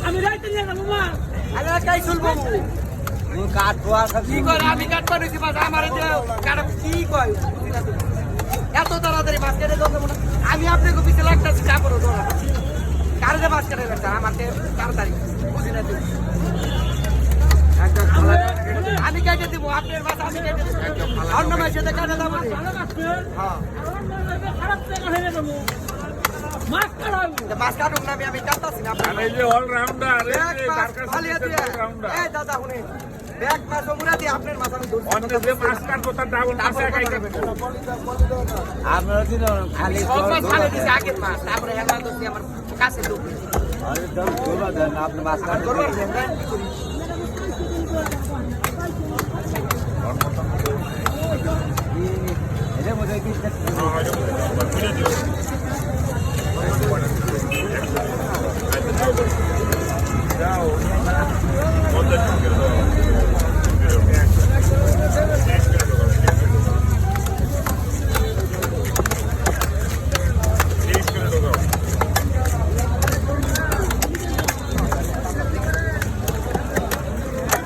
আমি রাইতে নিয়ে যাবো মা আরে কাই চলবো কাঠ ধোয়া কি করে আমি কাঠ পাড়েছি মাছ আমার কাঠ কি কয় এত তাড়াতাড়ি মাছ কেটে দেবো না আমি আপনাকে পিছিয়ে লাগতেছি কাপড় ধোয়া কারে মাছ কেটে রাখতাম আমার তাড়াতাড়ি বুঝি না তুই আমি কেটে দিব আপনার মাছ আমি কেটে দিব অন্য মাছের কাটে দেবো হ্যাঁ মাছ কাটুক না আমি কাটতাছি না দাদা শুনে ব্যাগ মাছ মুড়া দিয়ে আপনার মাছ আমি আগের মাছ তারপরে আমার কাছে আপনি মাছ এটা মধ্যে